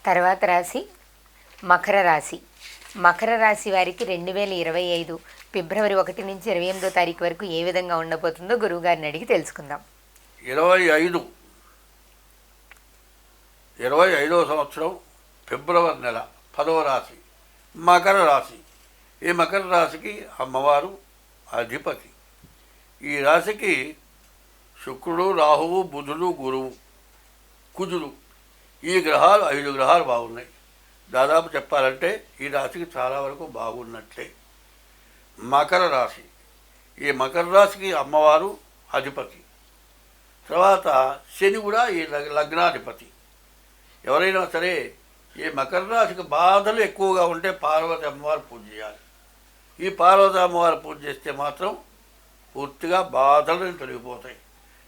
తర్వాత రాశి మకర రాశి. మకర రాశి వారికి 2025 ఫిబ్రవరి 1 నుంచి 28వ తారీఖు వరకు ఏ విధంగా ఉండబోతుందో గురువుగారిని అడిగి తెలుసుకుందాం. 25వ సంవత్సరం ఫిబ్రవరి నెల 10వ రాశి మకర రాశి. ఈ మకర రాశికి అమ్మవారు అధిపతి. ఈ రాశికి శుక్రుడు, రాహువు, బుధుడు, గురువు, కుజుడు, ఈ గ్రహాలు 5 గ్రహాలు బాగున్నాయి. దాదాపు చెప్పాలంటే ఈ రాశికి చాలా వరకు బాగున్నట్లే. మకర రాశి, ఈ మకర రాశికి అమ్మవారు అధిపతి. తర్వాత శని కూడా ఈ లగ్నాధిపతి. ఎవరైనా సరే ఈ మకర రాశికి బాధలు ఎక్కువగా ఉంటే పార్వతి అమ్మవారు పూజ చేయాలి. ఈ పార్వతి అమ్మవారు పూజ చేస్తే మాత్రం పూర్తిగా బాధలు తొలగిపోతాయి.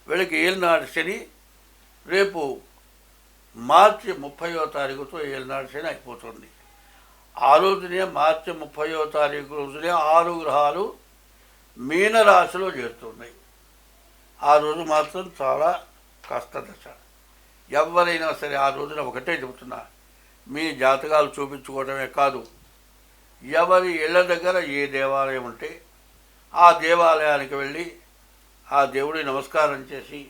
వీళ్ళకి ఏలినాడు శని రేపు మార్చి 30వ తారీఖుతో ఏలినాడు శని అయిపోతుంది. ఆ రోజునే మార్చి 30వ తారీఖు రోజునే 6 గ్రహాలు మీనరాశిలో చేరుతున్నాయి. ఆ రోజు మాత్రం చాలా కష్టదశ. ఎవరైనా సరే ఆ రోజున ఒకటే చెబుతున్నా, మీ జాతకాలు చూపించుకోవడమే కాదు, ఎవరి ఇళ్ళ దగ్గర ఏ దేవాలయం ఉంటే ఆ దేవాలయానికి వెళ్ళి ఆ దేవుడికి నమస్కారం చేసి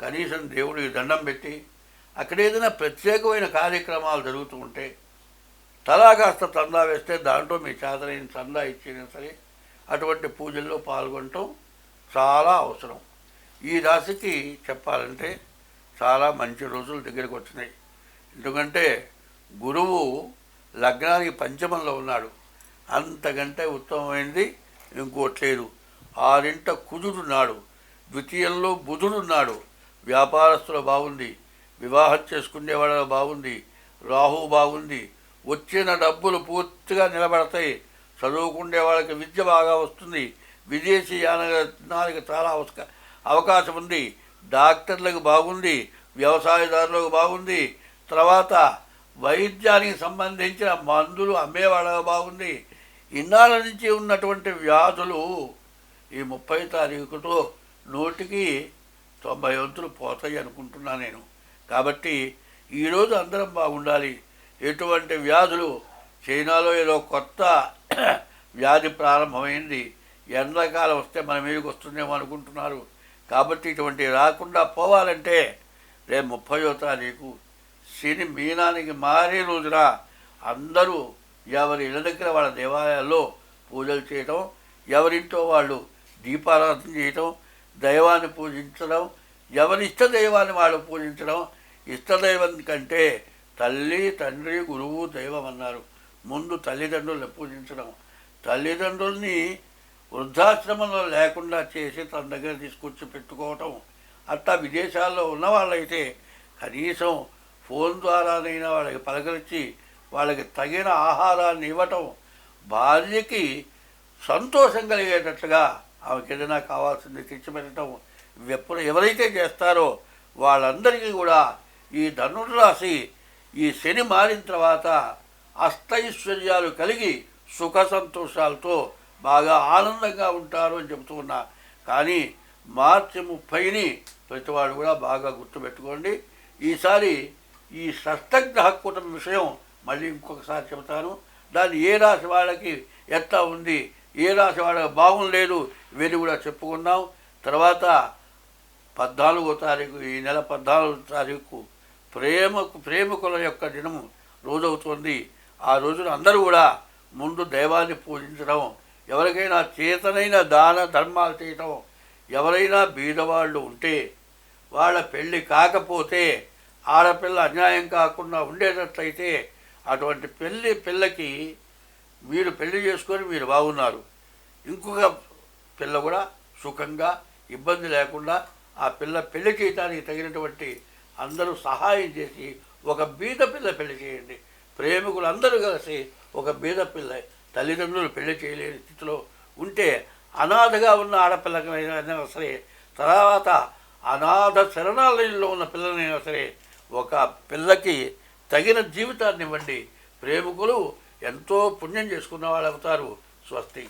కనీసం దేవుడికి దండం పెట్టి అక్కడ ఏదైనా ప్రత్యేకమైన కార్యక్రమాలు జరుగుతూ ఉంటే తలా కాస్త చందా వేస్తే దాంట్లో మీ చేతనైన చందా ఇచ్చినా సరే అటువంటి పూజల్లో పాల్గొనటం చాలా అవసరం. ఈ రాశికి చెప్పాలంటే చాలా మంచి రోజులు దగ్గరికి వచ్చినాయి. ఎందుకంటే గురువు లగ్నానికి పంచమంలో ఉన్నాడు. అంతకంటే ఉత్తమమైనది ఇంకోట్లేదు. 6ఇంట కుజుడున్నాడు, ద్వితీయంలో బుధుడున్నాడు. వ్యాపారస్తులు బాగుంది, వివాహం చేసుకునే వాళ్ళ బాగుంది, రాహు బాగుంది, వచ్చిన డబ్బులు పూర్తిగా నిలబడతాయి. చదువుకునే వాళ్ళకి విద్య బాగా వస్తుంది, విదేశీ యానానికి చాలా అవకాశం ఉంది, డాక్టర్లకు బాగుంది, వ్యవసాయదారులకు బాగుంది, తర్వాత వైద్యానికి సంబంధించిన మందులు అమ్మేవాళ్ళకు బాగుంది. ఇన్నాళ్ళ నుంచి ఉన్నటువంటి వ్యాధులు ఈ 30 తారీఖుతో 100కి 90 వంతులు పోతాయి అనుకుంటున్నా నేను. కాబట్టి ఈరోజు అందరం బాగుండాలి. ఎటువంటి వ్యాధులు, చైనాలో ఏదో కొత్త వ్యాధి ప్రారంభమైంది, ఎండాకాలం వస్తే మన మీదకి వస్తుందేమో అనుకుంటున్నారు. కాబట్టి ఇటువంటి రాకుండా పోవాలంటే రేపు 30వ తారీఖు శని మీనానికి మారే రోజున అందరూ ఎవరి ఇళ్ళ దగ్గర వాళ్ళ దేవాలయాల్లో పూజలు చేయటం, ఎవరింటో వాళ్ళు దీపారాధన చేయటం, దైవాన్ని పూజించడం, ఎవరి ఇష్టదైవాన్ని వాళ్ళు పూజించడం. ఇష్టదైవం కంటే తల్లి, తండ్రి, గురువు, దైవం అన్నారు. ముందు తల్లిదండ్రులను పూజించడం, తల్లిదండ్రుల్ని వృద్ధాశ్రమంలో లేకుండా చేసి తన దగ్గర తీసుకొచ్చి పెట్టుకోవటం. అట్లా విదేశాల్లో ఉన్న వాళ్ళైతే కనీసం ఫోన్ ద్వారానైనా వాళ్ళకి పలకరించి వాళ్ళకి తగిన ఆహారాన్ని ఇవ్వటం, భార్యకి సంతోషం కలిగేటట్లుగా ఆమెకి ఏదైనా కావాల్సింది తెచ్చిపెట్టడం ఎవరైతే చేస్తారో వాళ్ళందరికీ కూడా ఈ ధనుర్రాశి ఈ శని మారిన తర్వాత అష్టైశ్వర్యాలు కలిగి సుఖ సంతోషాలతో బాగా ఆనందంగా ఉంటారు అని చెబుతూ ఉన్నా. కానీ మార్చి 30ని ప్రతివాడు కూడా బాగా గుర్తుపెట్టుకోండి. ఈసారి ఈ షష్టగ్రహ కూటమి విషయం మళ్ళీ ఇంకొకసారి చెబుతాను. దాన్ని ఏ రాశి వాళ్ళకి ఎట్లా ఉంది, ఏ రాశి వాళ్ళకి బాగుండలేదు, ఇవన్నీ కూడా చెప్పుకుందాం. తర్వాత 14వ తారీఖు, ఈ నెల 14వ తారీఖు ప్రేమికుల యొక్క దినము రోజవుతుంది. ఆ రోజున అందరూ కూడా ముందు దైవాన్ని పూజించడం, ఎవరికైనా చేతనైన దాన ధర్మాలు చేయటం, ఎవరైనా బీదవాళ్ళు ఉంటే వాళ్ళ పెళ్ళి కాకపోతే ఆడపిల్ల అన్యాయం కాకుండా ఉండేటట్లయితే అటువంటి పిల్లకి మీరు పెళ్లి చేసుకొని మీరు బాగున్నారు, ఇంకొక పిల్ల కూడా సుఖంగా ఇబ్బంది లేకుండా ఆ పిల్ల పెళ్లి చేయడానికి తగినటువంటి అందరూ సహాయం చేసి ఒక బీద పిల్ల పెళ్లి చేయండి. ప్రేమికులు అందరూ కలిసి ఒక బీద పిల్ల, తల్లిదండ్రులు పెళ్లి చేయలేని స్థితిలో ఉంటే అనాథగా ఉన్న ఆడపిల్లకైనా సరే, తర్వాత అనాథ శరణాలయంలో ఉన్న పిల్లలైనా సరే ఒక పిల్లకి తగిన జీవితాన్ని ఇవ్వండి. ప్రేమికులు ఎంతో పుణ్యం చేసుకున్న వాళ్ళు అవుతారు. స్వస్తి.